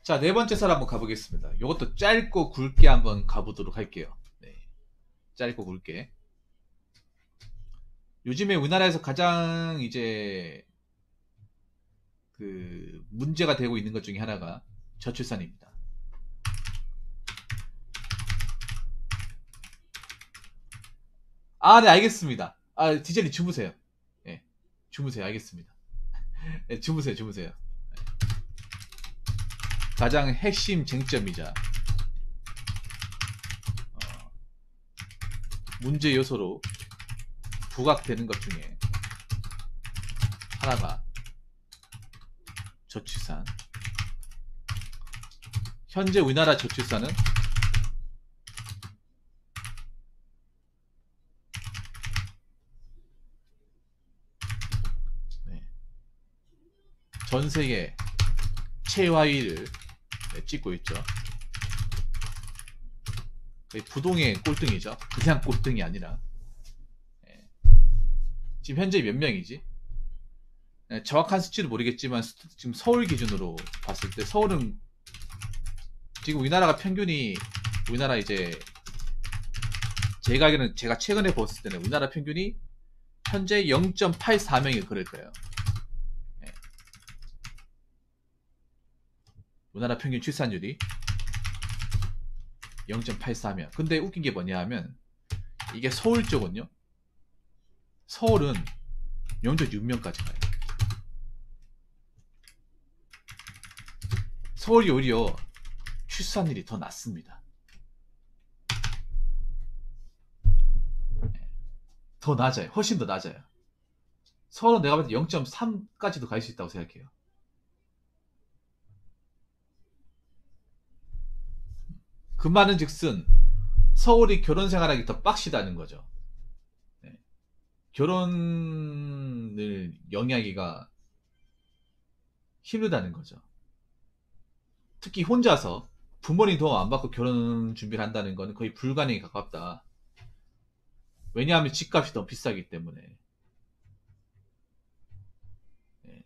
자, 네 번째 설 한번 가보겠습니다. 이것도 짧고 굵게 한번 가보도록 할게요. 네, 짧고 굵게. 요즘에 우리나라에서 가장 이제 그 문제가 되고 있는 것 중에 하나가 저출산입니다. 아, 네, 알겠습니다. 아, 디젤님 주무세요. 네, 주무세요. 알겠습니다. 네, 주무세요, 주무세요. 가장 핵심 쟁점이자 문제 요소로 부각되는 것 중에 하나가 저출산. 현재 우리나라 저출산은 네, 전 세계 최하위를 찍고 있죠. 거의 부동의 꼴등이죠. 그냥 꼴등이 아니라. 네. 지금 현재 몇 명이지? 네, 정확한 수치는 모르겠지만 지금 서울 기준으로 봤을 때 서울은 지금 우리나라가 평균이 우리나라 이제 제가 알기로는 제가 최근에 봤을 때는 우리나라 평균이 현재 0.84명이 그럴 거예요. 네. 우리나라 평균 출산율이 0.84명. 근데 웃긴 게 뭐냐 하면 이게 서울 쪽은요. 서울은 0.6명까지 가요. 서울이 오히려 출산율이 더 낮습니다. 더 낮아요. 훨씬 더 낮아요. 서울은 내가 봤을 때 0.3까지도 갈 수 있다고 생각해요. 그 말은 즉슨 서울이 결혼 생활하기 더 빡시다는 거죠. 네. 결혼을 영위하기가 힘들다는 거죠. 특히 혼자서 부모님 도움 안 받고 결혼 준비를 한다는 건 거의 불가능에 가깝다. 왜냐하면 집값이 더 비싸기 때문에. 네.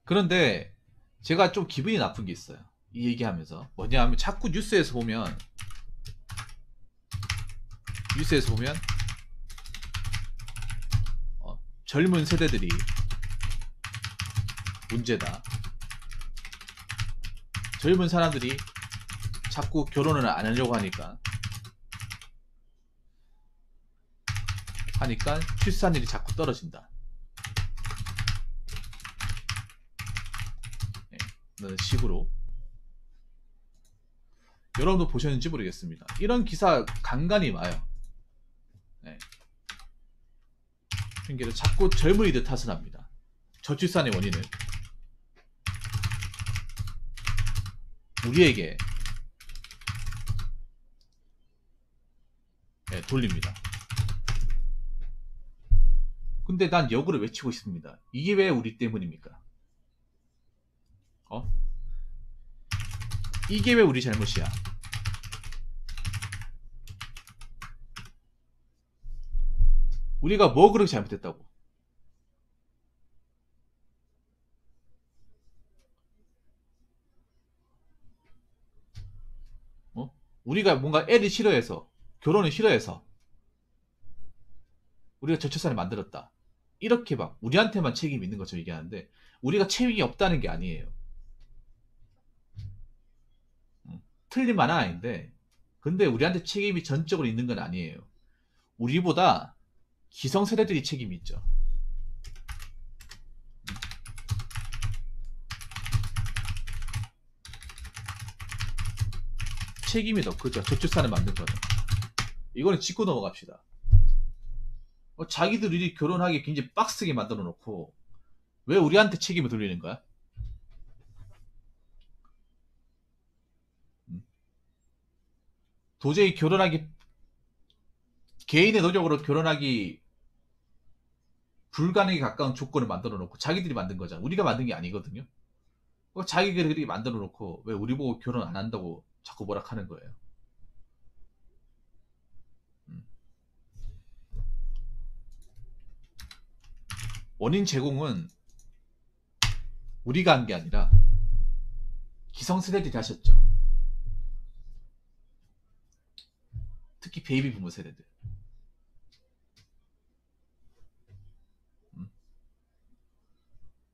그런데 제가 좀 기분이 나쁜 게 있어요. 이 얘기하면서. 뭐냐 하면 자꾸 뉴스에서 보면 젊은 세대들이 문제다. 젊은 사람들이 자꾸 결혼을 안 하려고 하니까 출산율이 자꾸 떨어진다. 네, 그런 식으로 여러분도 보셨는지 모르겠습니다. 이런 기사 간간히 와요. 네. 핑계를 자꾸 젊은이들 탓을 합니다. 저출산의 원인을 우리에게 돌립니다. 근데 난 역으로 외치고 싶습니다. 이게 왜 우리 때문입니까? 이게 왜 우리 잘못이야? 우리가 뭐 그렇게 잘못했다고? 우리가 뭔가 애를 싫어해서 결혼을 싫어해서 우리가 저출산을 만들었다. 이렇게 막 우리한테만 책임이 있는 것처럼 얘기하는데 우리가 책임이 없다는 게 아니에요. 틀린 말은 아닌데 근데 우리한테 책임이 전적으로 있는 건 아니에요. 우리보다 기성세대들이 책임이 있죠. 책임이 더 크죠. 저출산을 만든 거는. 이거는 짚고 넘어갑시다. 자기들이 결혼하기 굉장히 빡세게 만들어 놓고 왜 우리한테 책임을 돌리는 거야? 도저히 개인의 노력으로 결혼하기 불가능에 가까운 조건을 만들어 놓고 자기들이 만든 거잖아. 우리가 만든 게 아니거든요. 자기들이 만들어 놓고 왜 우리 보고 결혼 안 한다고 자꾸 뭐라 하는 거예요. 원인 제공은 우리가 한 게 아니라 기성세대들이 하셨죠. 특히 베이비 부모 세대들.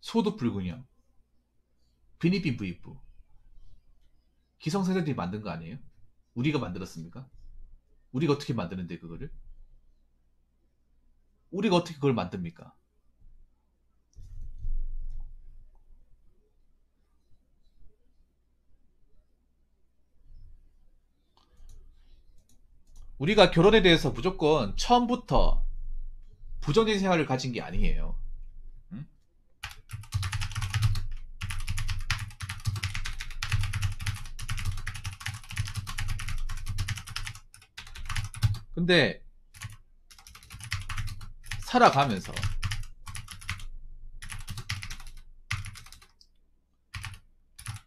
소득 불균형, 빈입빈 부익부. 기성세대들이 만든 거 아니에요? 우리가 만들었습니까? 우리가 어떻게 만드는데 그거를? 우리가 어떻게 그걸 만듭니까? 우리가 결혼에 대해서 무조건 처음부터 부정적인 생각을 가진 게 아니에요. 응? 근데 살아가면서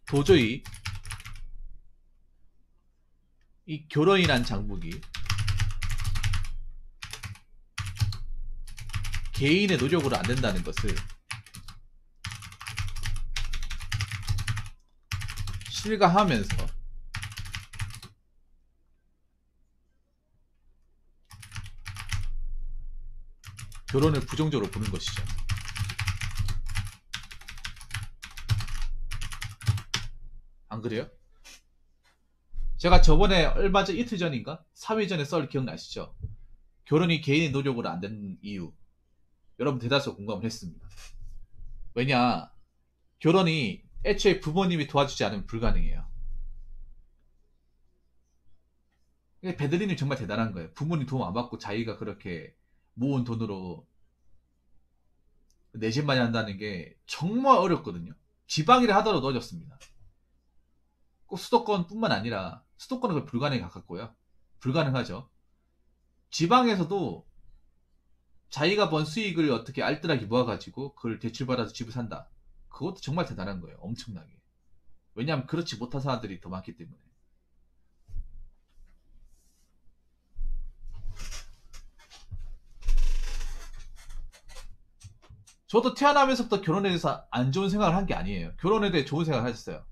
도저히 이 결혼이란 장벽이 개인의 노력으로 안 된다는 것을 실감하면서 결혼을 부정적으로 보는 것이죠. 안 그래요? 제가 저번에 얼마 전 이틀 전인가? 3일 전에 썰 기억나시죠? 결혼이 개인의 노력으로 안 되는 이유. 여러분 대다수 공감을 했습니다. 왜냐? 결혼이 애초에 부모님이 도와주지 않으면 불가능해요. 베들린이 정말 대단한 거예요. 부모님 도움 안 받고 자기가 그렇게 모은 돈으로 내 집 마련한다는 게 정말 어렵거든요. 지방이라 하더라도 어렵습니다. 꼭 수도권뿐만 아니라 수도권은 거의 불가능에 가깝고요. 불가능하죠. 지방에서도 자기가 번 수익을 어떻게 알뜰하게 모아가지고 그걸 대출받아서 집을 산다. 그것도 정말 대단한 거예요. 엄청나게. 왜냐하면 그렇지 못한 사람들이 더 많기 때문에. 저도 태어나면서부터 결혼에 대해서 안 좋은 생각을 한 게 아니에요. 결혼에 대해 좋은 생각을 하셨어요.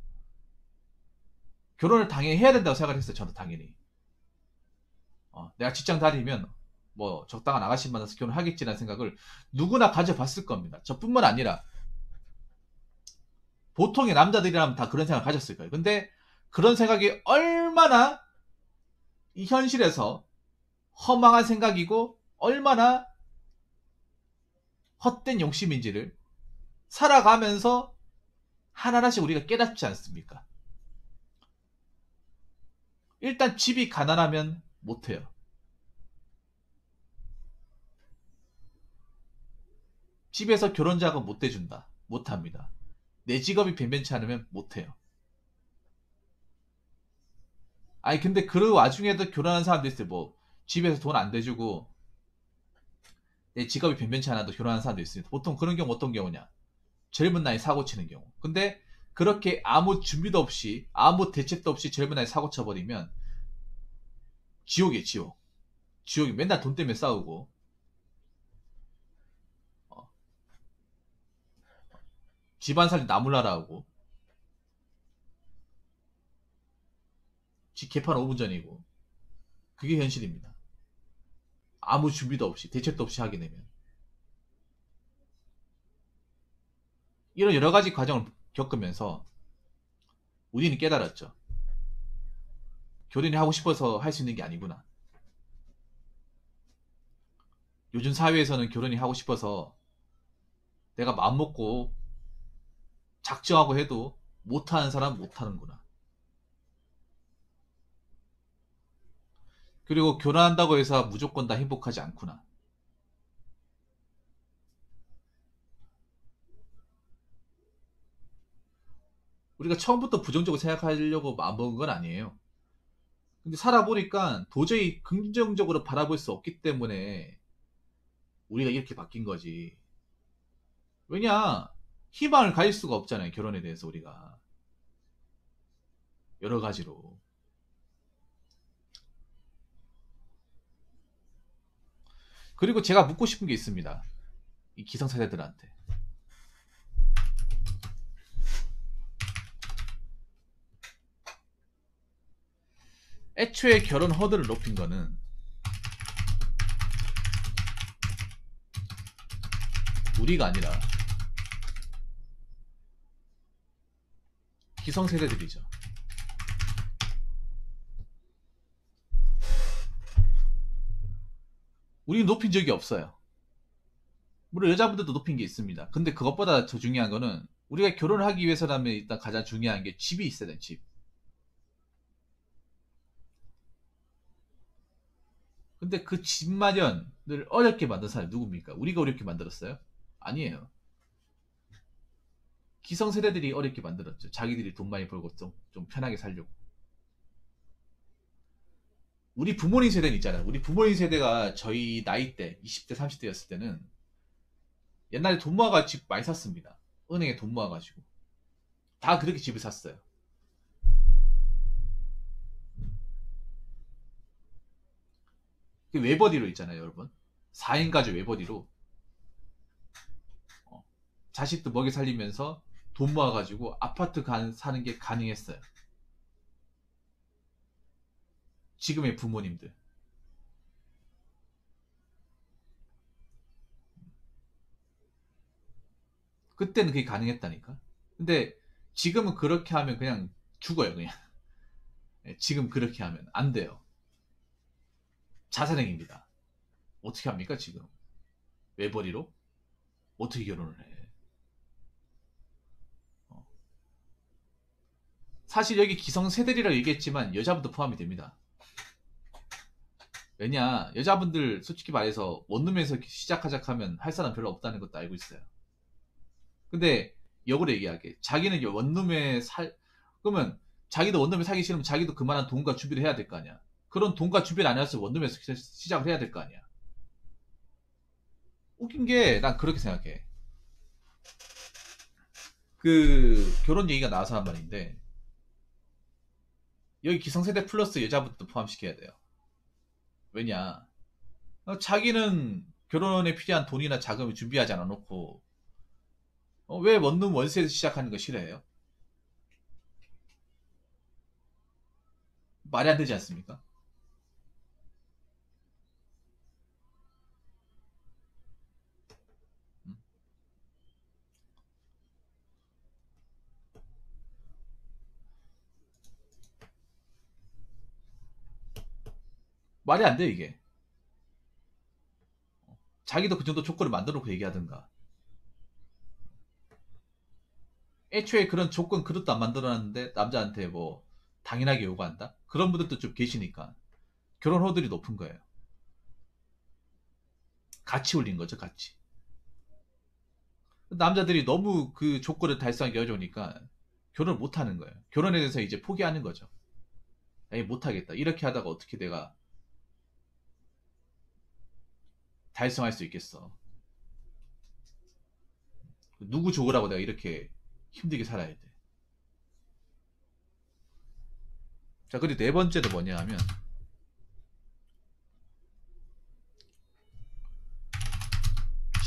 결혼을 당연히 해야 된다고 생각을 했어요. 저도 당연히. 내가 직장 다니면 뭐 적당한 아가씨 만나서 결혼하겠지라는 생각을 누구나 가져봤을 겁니다. 저뿐만 아니라 보통의 남자들이라면 다 그런 생각을 가졌을 거예요. 근데 그런 생각이 얼마나 이 현실에서 허망한 생각이고 얼마나 헛된 욕심인지를 살아가면서 하나하나씩 우리가 깨닫지 않습니까? 일단 집이 가난하면 못해요. 집에서 결혼자금 못 대준다. 못합니다. 내 직업이 변변치 않으면 못해요. 아니 근데 그 와중에도 결혼한 사람도 있어요. 뭐 집에서 돈 안 대주고 내 직업이 변변치 않아도 결혼한 사람도 있습니다. 보통 그런 경우 어떤 경우냐? 젊은 나이 사고 치는 경우. 근데 그렇게 아무 준비도 없이 아무 대책도 없이 젊은 나이 사고 쳐버리면 지옥이에요. 지옥. 지옥이 맨날 돈 때문에 싸우고 어, 집안 살림 나몰라라 하고 집 개판 5분 전이고 그게 현실입니다. 아무 준비도 없이 대책도 없이 하게 되면 이런 여러 가지 과정을 겪으면서 우리는 깨달았죠. 결혼이 하고 싶어서 할 수 있는 게 아니구나. 요즘 사회에서는 결혼이 하고 싶어서 내가 마음먹고 작정하고 해도 못하는 사람 못하는구나. 그리고 결혼한다고 해서 무조건 다 행복하지 않구나. 우리가 처음부터 부정적으로 생각하려고 마음먹은 건 아니에요. 근데 살아보니까 도저히 긍정적으로 바라볼 수 없기 때문에 우리가 이렇게 바뀐 거지. 왜냐? 희망을 가질 수가 없잖아요. 결혼에 대해서 우리가. 여러 가지로. 그리고 제가 묻고 싶은 게 있습니다. 이 기성세대들한테. 애초에 결혼 허들을 높인 거는 우리가 아니라 기성세대들이죠. 우리는 높인 적이 없어요. 물론 여자분들도 높인 게 있습니다. 근데 그것보다 더 중요한 거는 우리가 결혼을 하기 위해서라면 일단 가장 중요한 게 집이 있어야 돼, 집. 근데 그 집 마련을 어렵게 만든 사람이 누굽니까? 우리가 어렵게 만들었어요? 아니에요. 기성세대들이 어렵게 만들었죠. 자기들이 돈 많이 벌고 좀 편하게 살려고. 우리 부모님 세대는 있잖아요. 우리 부모님 세대가 저희 나이 때 20대 30대였을 때는 옛날에 돈 모아가 집 많이 샀습니다. 은행에 돈 모아가지고 다 그렇게 집을 샀어요. 그 외버디로 있잖아요, 여러분. 4인 가족 외버디로 자식도 먹여 살리면서 돈 모아가지고 아파트 사는 게 가능했어요. 지금의 부모님들. 그때는 그게 가능했다니까. 근데 지금은 그렇게 하면 그냥 죽어요, 그냥. 지금 그렇게 하면 안 돼요. 자살행위입니다. 어떻게 합니까, 지금? 외벌이로? 어떻게 결혼을 해? 사실 여기 기성세대리라고 얘기했지만 여자분도 포함이 됩니다. 왜냐, 여자분들 솔직히 말해서 원룸에서 시작하자 하면 할 사람 별로 없다는 것도 알고 있어요. 근데 역으로 얘기하게, 자기는 원룸에 그러면 자기도 원룸에 살기 싫으면 자기도 그만한 돈과 준비를 해야 될 거 아니야. 그런 돈과 준비를 안 해서 원룸에서 시작을 해야 될 거 아니야. 웃긴 게 난 그렇게 생각해. 그 결혼 얘기가 나와서 한 말인데 여기 기성세대 플러스 여자분도 포함시켜야 돼요. 왜냐, 자기는 결혼에 필요한 돈이나 자금을 준비하지 않아 놓고 왜 원룸 월세에서 시작하는 거 싫어해요? 말이 안 되지 않습니까? 음? 말이 안 돼, 이게. 자기도 그 정도 조건을 만들어 놓고 얘기하든가. 애초에 그런 조건 그릇도 안 만들어 놨는데 남자한테 뭐 당연하게 요구한다? 그런 분들도 좀 계시니까 결혼 허들이 높은 거예요. 같이 올린 거죠, 같이. 남자들이 너무 그 조건을 달성하기 어려우니까 결혼을 못 하는 거예요. 결혼에 대해서 이제 포기하는 거죠. 에이, 못 하겠다. 이렇게 하다가 어떻게 내가 달성할 수 있겠어. 누구 좋으라고 내가 이렇게 힘들게 살아야 돼. 자, 그리고 네 번째도 뭐냐 하면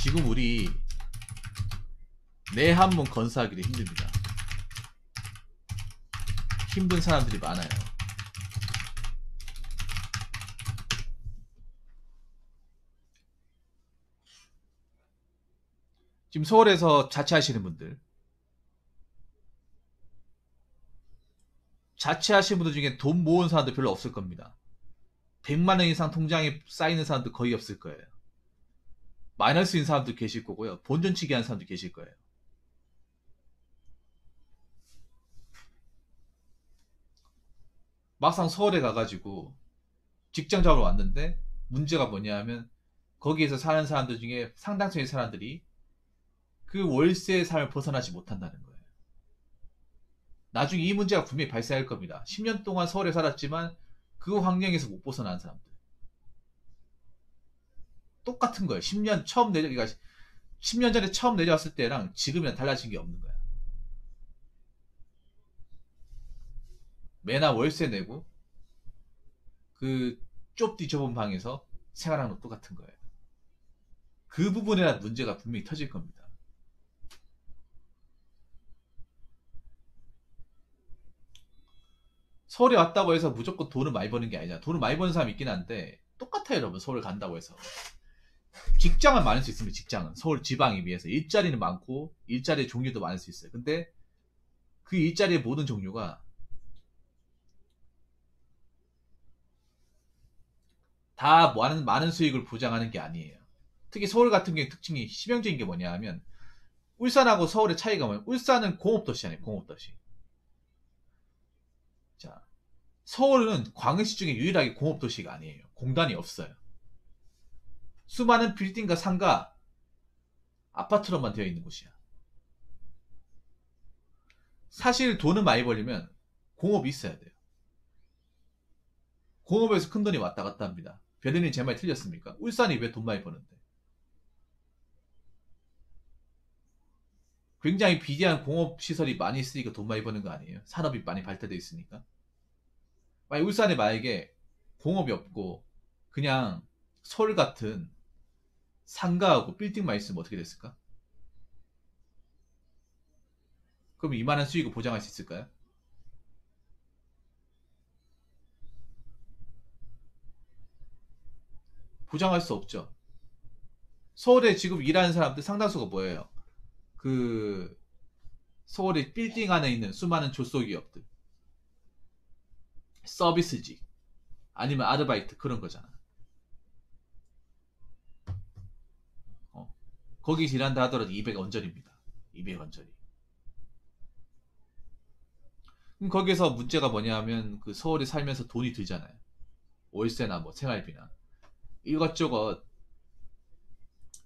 지금 우리 내 한 몸 건사하기도 힘듭니다. 힘든 사람들이 많아요. 지금 서울에서 자취하시는 분들, 자취하시는 분들 중에 돈 모은 사람들 별로 없을 겁니다. 100만 원 이상 통장에 쌓이는 사람들 거의 없을 거예요. 마이너스인 사람도 계실 거고요. 본전치기 하는 사람도 계실 거예요. 막상 서울에 가가지고 직장 잡으러 왔는데 문제가 뭐냐 하면 거기에서 사는 사람들 중에 상당수의 사람들이 그 월세의 삶을 벗어나지 못한다는 거예요. 나중에 이 문제가 분명히 발생할 겁니다. 10년 동안 서울에 살았지만 그 환경에서 못 벗어난 사람들. 똑같은 거예요. 10년 처음 그러니까 10년 전에 처음 내려왔을 때랑 지금이랑 달라진 게 없는 거야. 매나 월세 내고 그 좁디 좁은 방에서 생활하는 거 똑같은 거예요. 그 부분에 대한 문제가 분명히 터질 겁니다. 서울에 왔다고 해서 무조건 돈을 많이 버는 게 아니잖아. 돈을 많이 버는 사람이 있긴 한데 똑같아요, 여러분. 서울 간다고 해서. 직장은 많을 수 있습니다. 직장은 서울 지방에 비해서 일자리는 많고 일자리의 종류도 많을 수 있어요. 근데 그 일자리의 모든 종류가 다 많은 수익을 보장하는 게 아니에요. 특히 서울 같은 경우에 특징이 치명적인 게 뭐냐 하면 울산하고 서울의 차이가 뭐냐면 울산은 공업도시 아니에요. 공업도시. 자, 서울은 광역시 중에 유일하게 공업도시가 아니에요. 공단이 없어요. 수많은 빌딩과 상가, 아파트로만 되어 있는 곳이야. 사실 돈을 많이 벌려면 공업이 있어야 돼요. 공업에서 큰 돈이 왔다 갔다 합니다. 배드님 제 말 틀렸습니까? 울산이 왜 돈 많이 버는데? 굉장히 비대한 공업시설이 많이 있으니까 돈 많이 버는 거 아니에요? 산업이 많이 발달되어 있으니까. 만약 울산에 만약에 공업이 없고 그냥 서울 같은 상가하고 빌딩만 있으면 어떻게 됐을까? 그럼 이만한 수익을 보장할 수 있을까요? 보장할 수 없죠. 서울에 지금 일하는 사람들 상당수가 뭐예요? 그 서울의 빌딩 안에 있는 수많은 조소기업들, 서비스직, 아니면 아르바이트 그런 거잖아. 어. 거기 일한다 하더라도 200 언저리입니다. 200 언저리. 그럼 거기서 문제가 뭐냐면 그 서울에 살면서 돈이 들잖아요. 월세나 뭐 생활비나 이것저것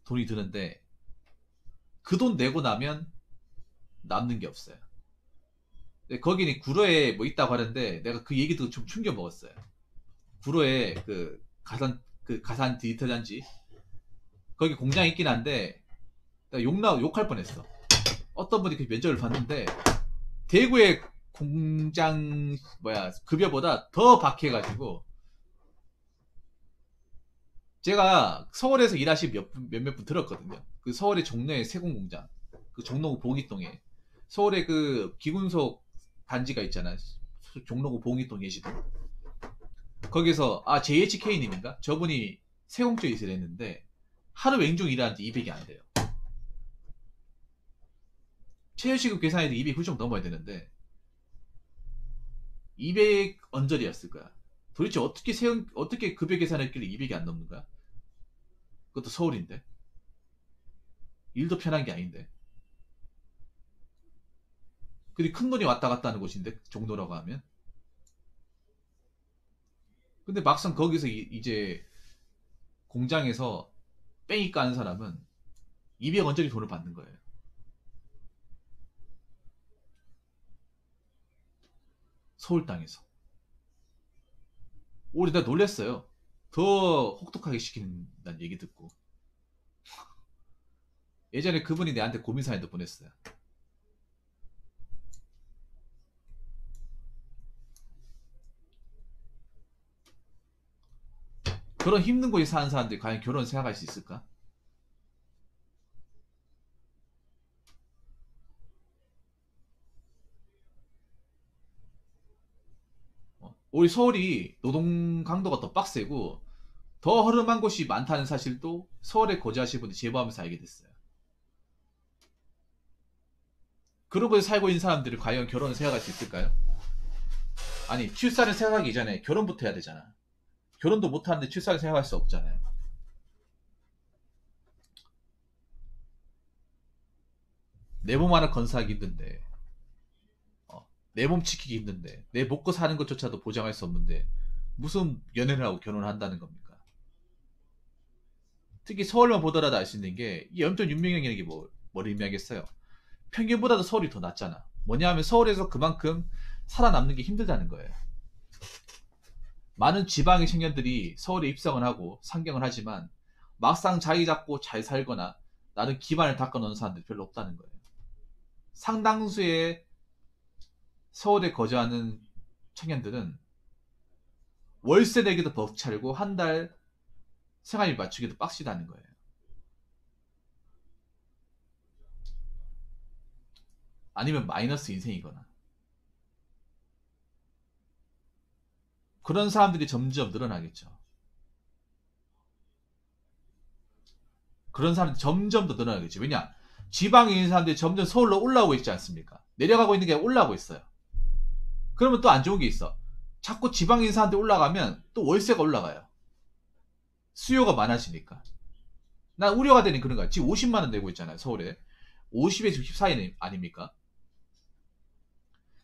돈이 드는데 그 돈 내고 나면 남는 게 없어요. 근데 거기는 구로에 뭐 있다고 하는데 내가 그 얘기 듣고 좀 충격 먹었어요. 구로에 그 가산 디지털 단지 거기 공장이 있긴 한데 나 욕할 뻔했어. 어떤 분이 그 면접을 봤는데 대구의 공장 급여보다 더 박해가지고 제가 서울에서 일하신 몇몇 분 들었거든요. 그 서울의 종로의 세공공장, 그 종로구 봉이동에 서울의 그 기군속 단지가 있잖아요. 종로구 봉이동 예시동. 거기서 JHK님인가? 저분이 세공조에 있으려 했는데 하루 맹종 일하는데 200이 안 돼요. 최저시급 계산해도 200 훌쩍 넘어야 되는데 200 언저리였을 거야. 도대체 어떻게 급여 계산했길래 200이 안 넘는 거야? 그것도 서울인데. 일도 편한 게 아닌데. 근데 큰 돈이 왔다 갔다 하는 곳인데, 종로라고 하면. 근데 막상 거기서 이제 공장에서 뺑이 까는 사람은 200 언저리 돈을 받는 거예요. 서울 땅에서. 오히려 내가 놀랬어요. 더 혹독하게 시킨다는 얘기 듣고. 예전에 그분이 내한테 고민사연도 보냈어요. 그런 힘든 곳에 사는 사람들이 과연 결혼 생각할 수 있을까? 우리 서울이 노동 강도가 더 빡세고 더 허름한 곳이 많다는 사실도 서울에 거주하시는 분들이 제보하면서 알게 됐어요. 그런 곳에 살고 있는 사람들이 과연 결혼을 생각할 수 있을까요? 아니, 출산을 생각하기 전에 결혼부터 해야 되잖아. 결혼도 못하는데 출산을 생각할 수 없잖아요. 내 몸 하나 건사하기 힘든데, 내 몸 지키기 힘든데, 내 먹고 사는 것조차도 보장할 수 없는데 무슨 연애를 하고 결혼을 한다는 겁니까? 특히 서울만 보더라도 알 수 있는 게 이 0.6명이라는 게 뭘 의미하겠어요? 평균보다도 서울이 더 낫잖아. 뭐냐 하면 서울에서 그만큼 살아남는 게 힘들다는 거예요. 많은 지방의 청년들이 서울에 입성을 하고 상경을 하지만 막상 자리 잡고 잘 살거나 나는 기반을 닦아놓은 사람들이 별로 없다는 거예요. 상당수의 서울에 거주하는 청년들은 월세 내기도 벅차고 한 달 생활비 맞추기도 빡시다는 거예요. 아니면 마이너스 인생이거나. 그런 사람들이 점점 늘어나겠죠. 그런 사람들이 점점 더 늘어나겠죠. 왜냐? 지방에 있는 사람들이 점점 서울로 올라오고 있지 않습니까? 내려가고 있는 게 올라오고 있어요. 그러면 또 안 좋은 게 있어. 자꾸 지방에 있는 사람들이 올라가면 또 월세가 올라가요. 수요가 많아지니까. 난 우려가 되는 그런 거야. 지금 50만 원 내고 있잖아요. 서울에. 50에 지금 14인 아닙니까?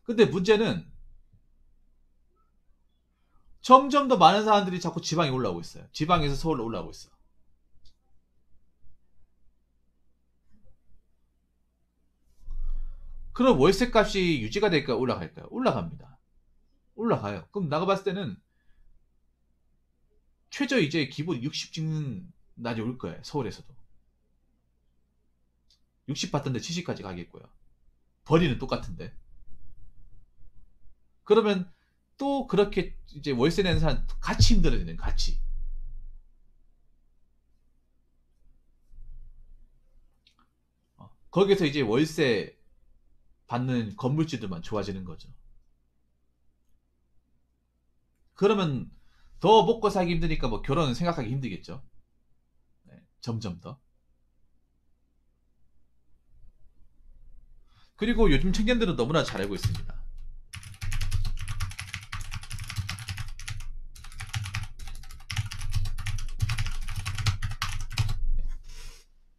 근데 문제는 점점 더 많은 사람들이 자꾸 지방에 올라오고 있어요. 지방에서 서울로 올라오고 있어. 그럼 월세 값이 유지가 될까요? 올라갈까요? 올라갑니다. 올라가요. 그럼 나가 봤을 때는 최저 이제 기본 60 찍는 날이 올 거예요. 서울에서도. 60 받던데 70까지 가겠고요. 벌이는 똑같은데. 그러면 또 그렇게 이제 월세 내는 사람 같이 힘들어지는 같이. 거기서 이제 월세 받는 건물주들만 좋아지는 거죠. 그러면 더 먹고 살기 힘드니까 뭐 결혼은 생각하기 힘들겠죠. 네, 점점 더. 그리고 요즘 청년들은 너무나 잘 알고 있습니다.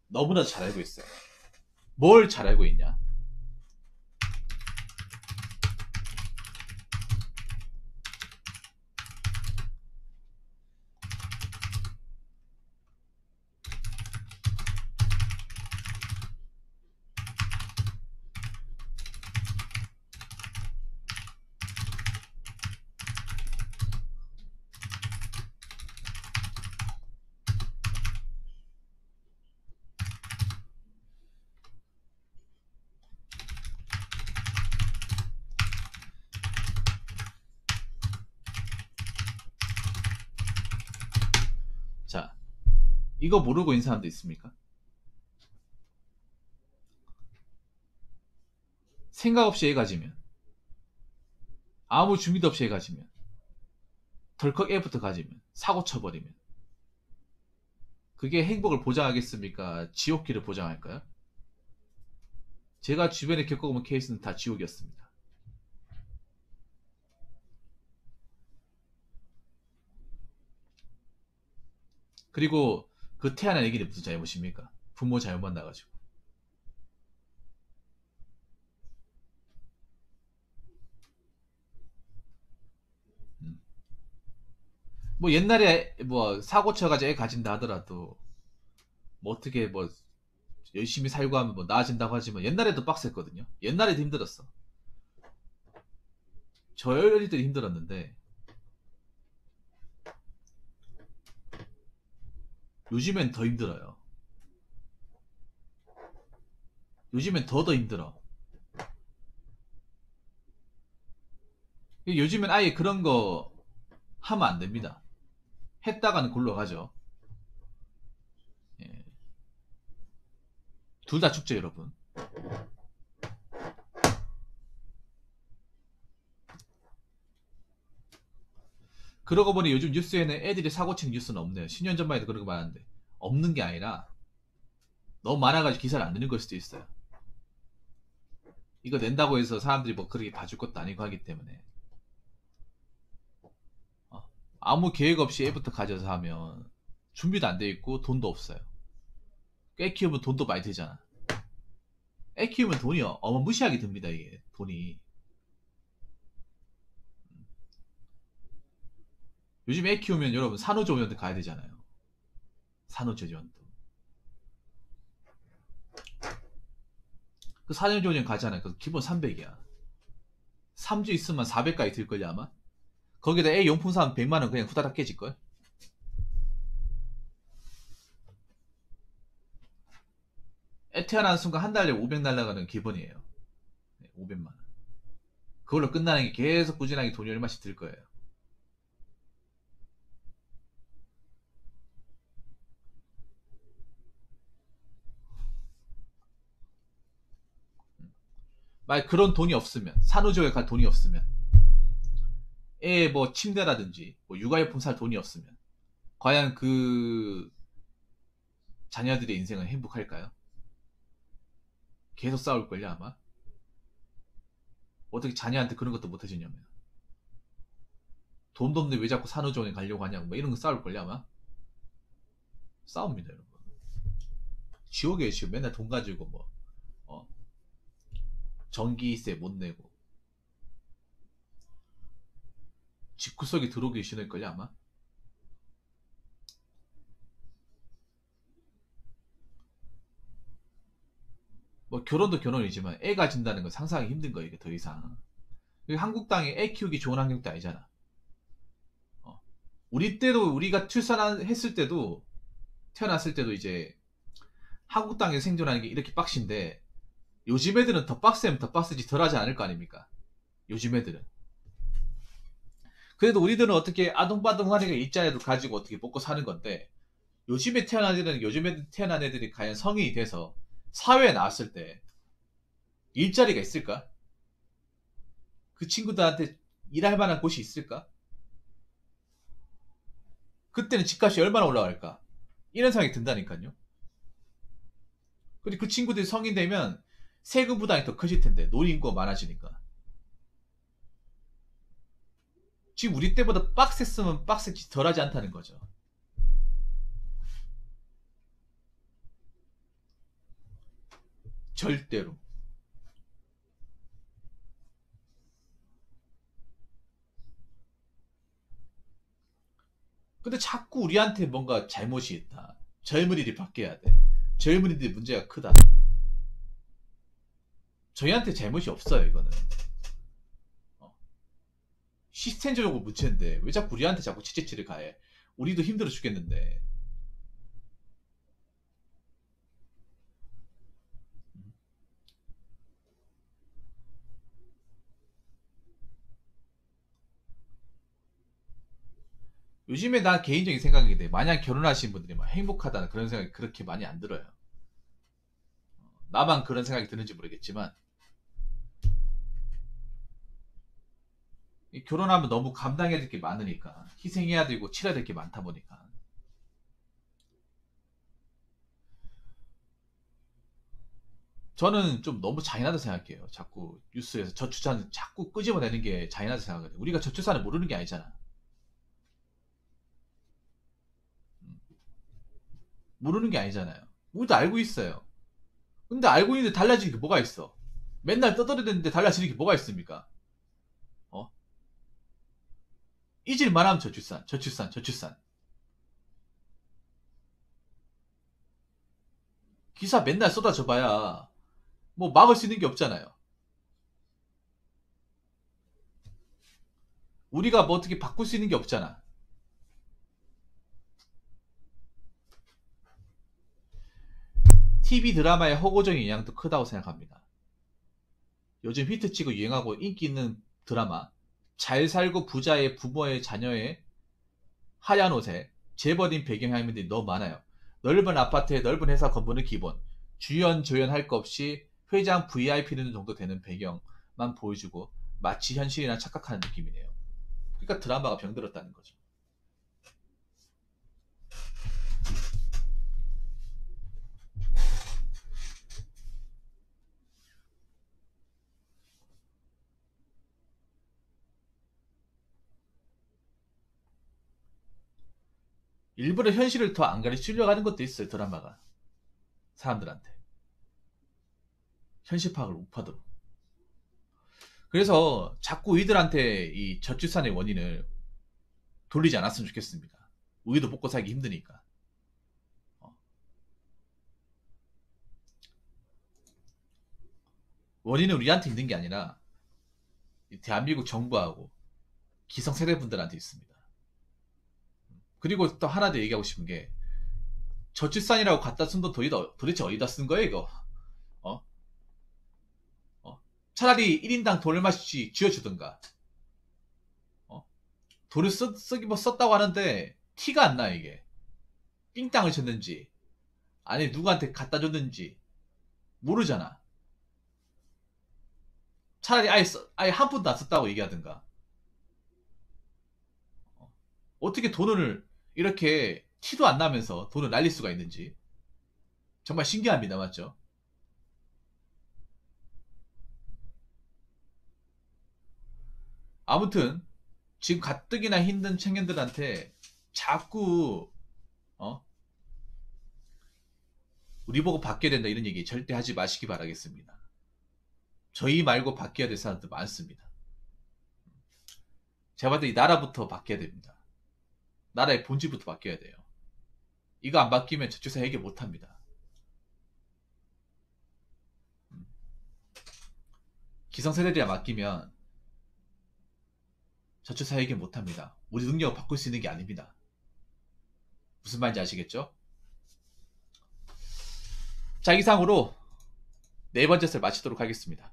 너무나 잘 알고 있어요. 뭘 잘 알고 있냐? 자, 이거 모르고 있는 사람도 있습니까? 생각 없이 애 가지면, 아무 준비도 없이 애 가지면, 덜컥 애부터 가지면, 사고 쳐버리면, 그게 행복을 보장하겠습니까? 지옥기를 보장할까요? 제가 주변에 겪어본 케이스는 다 지옥이었습니다. 그리고 그 태어난 애기는 무슨 잘못입니까? 부모 잘못만 나가지고. 음. 뭐 옛날에 뭐 사고 쳐가지고 애 가진다 하더라도 뭐 어떻게 뭐 열심히 살고 하면 뭐 나아진다고 하지만 옛날에도 빡셌거든요. 옛날에도 힘들었어. 저 어릴 때도 힘들었는데 요즘엔 더 힘들어요. 요즘엔 더 힘들어. 요즘엔 아예 그런 거 하면 안 됩니다. 했다가는 굴러 가죠. 예. 둘 다 죽죠, 여러분. 그러고 보니 요즘 뉴스에는 애들이 사고 친 뉴스는 없네요. 10년 전만 해도 그런 거 많았는데. 없는 게 아니라 너무 많아가지고 기사를 안 내는 걸 수도 있어요. 이거 낸다고 해서 사람들이 뭐 그렇게 봐줄 것도 아니고 하기 때문에. 아무 계획 없이 애부터 가져서 하면 준비도 안 돼 있고 돈도 없어요. 꽤 키우면 돈도 많이 들잖아. 애 키우면 돈이 어마무시하게 듭니다, 이게. 돈이. 요즘 애 키우면 여러분 산후조리원도 가야 되잖아요. 산후조리원도. 그 산후조리원 가잖아요. 그 기본 300이야. 3주 있으면 400까지 들걸요, 아마? 거기다 애 용품 사면 100만원 그냥 후다닥 깨질걸? 애 태어나는 순간 한 달에 500 날라가는 기본이에요. 500만원. 그걸로 끝나는 게 계속 꾸준하게 돈이 얼마씩 들 거예요. 만약 그런 돈이 없으면, 산후조리에 갈 돈이 없으면, 애 뭐 침대라든지 뭐 육아용품 살 돈이 없으면 과연 그 자녀들의 인생은 행복할까요? 계속 싸울걸요 아마. 어떻게 자녀한테 그런 것도 못 해주냐면, 돈도 없는데 왜 자꾸 산후조리에 가려고 하냐고 뭐 이런 거 싸울걸요 아마. 싸웁니다 여러분. 지옥이에요 지옥. 맨날 돈 가지고 뭐 어? 전기세 못 내고 집구석에 들어오기 싫을걸요 아마. 뭐 결혼도 결혼이지만 애 가진다는 건 상상하기 힘든 거예요 이게 더 이상. 한국 땅에 애 키우기 좋은 환경도 아니잖아. 어. 우리 때도 우리가 출산했을 때도 태어났을 때도 이제 한국 땅에 생존하는 게 이렇게 빡신데, 요즘 애들은 더 빡세면 더 빡세지 덜 하지 않을 거 아닙니까? 요즘 애들은. 그래도 우리들은 어떻게 아동바동하니까 일자리도 가지고 어떻게 먹고 사는 건데, 요즘에 태어난 애들이 과연 성인이 돼서 사회에 나왔을 때 일자리가 있을까? 그 친구들한테 일할 만한 곳이 있을까? 그때는 집값이 얼마나 올라갈까? 이런 생각이 든다니까요. 그리고 그 친구들이 성인 되면 세금 부담이 더 커질 텐데, 노인구가 많아지니까. 지금 우리 때보다 빡셌으면 빡셌지 덜하지 않다는 거죠. 절대로. 근데 자꾸 우리한테 뭔가 잘못이 있다. 젊은이들이 바뀌어야 돼. 젊은이들이 문제가 크다. 저희한테 잘못이 없어요, 이거는. 어. 시스템적으로 문제인데 왜 자꾸 우리한테 자꾸 채찍질을 가해? 우리도 힘들어 죽겠는데. 요즘에 난 개인적인 생각인데, 만약 결혼하신 분들이 막 행복하다는 그런 생각이 그렇게 많이 안 들어요. 나만 그런 생각이 드는지 모르겠지만, 결혼하면 너무 감당해야 될 게 많으니까, 희생해야 되고 치러야 될 게 많다 보니까. 저는 좀 너무 잔인하다 생각해요. 자꾸 뉴스에서 저출산 자꾸 끄집어내는 게 잔인하다 생각해요. 우리가 저출산을 모르는 게 아니잖아. 모르는 게 아니잖아요. 우리도 알고 있어요. 근데 알고 있는데 달라지는 게 뭐가 있어? 맨날 떠들어대는데 달라지는 게 뭐가 있습니까? 어? 잊을만 하면 저출산, 저출산, 저출산. 기사 맨날 쏟아져 봐야 뭐 막을 수 있는 게 없잖아요. 우리가 뭐 어떻게 바꿀 수 있는 게 없잖아. TV 드라마의 허구적인 영향도 크다고 생각합니다. 요즘 히트치고 유행하고 인기 있는 드라마, 잘 살고 부자의 부모의 자녀의 하얀 옷에 재벌인 배경화면들이 너무 많아요. 넓은 아파트에 넓은 회사 건물은 기본, 주연 조연 할 거 없이 회장 VIP는 정도 되는 배경만 보여주고 마치 현실이나 착각하는 느낌이네요. 그러니까 드라마가 병들었다는 거죠. 일부러 현실을 더 안 가르치려고 하는 것도 있어요, 드라마가. 사람들한테. 현실 파악을 못하도록. 그래서 자꾸 이들한테 이 저출산의 원인을 돌리지 않았으면 좋겠습니다. 우리도 먹고 살기 힘드니까. 어. 원인은 우리한테 있는 게 아니라 대한민국 정부하고 기성세대분들한테 있습니다. 그리고 또 하나 더 얘기하고 싶은 게, 저출산이라고 갖다 쓴 돈 도대체 어디다 쓴 거예요 이거? 어? 어? 차라리 1인당 돈을 마치 쥐어주든가. 어? 돈을 쓰기 뭐 썼다고 하는데 티가 안 나 이게. 삥땅을 쳤는지 아니 누구한테 갖다 줬는지 모르잖아. 차라리 아예 한 푼도 안 썼다고 얘기하든가. 어떻게 돈을 이렇게 티도 안 나면서 돈을 날릴 수가 있는지 정말 신기합니다. 맞죠? 아무튼 지금 가뜩이나 힘든 청년들한테 자꾸 어? 우리 보고 바뀌어야 된다 이런 얘기 절대 하지 마시기 바라겠습니다. 저희 말고 바뀌어야 될 사람들 많습니다. 제가 봤을 때 이 나라부터 바뀌어야 됩니다. 나라의 본질부터 바뀌어야 돼요. 이거 안 바뀌면 저출산 해결 못합니다. 기성세대들이 맡기면 저출산 해결 못합니다. 우리 능력을 바꿀 수 있는 게 아닙니다. 무슨 말인지 아시겠죠? 자, 이상으로 네 번째 썰 마치도록 하겠습니다.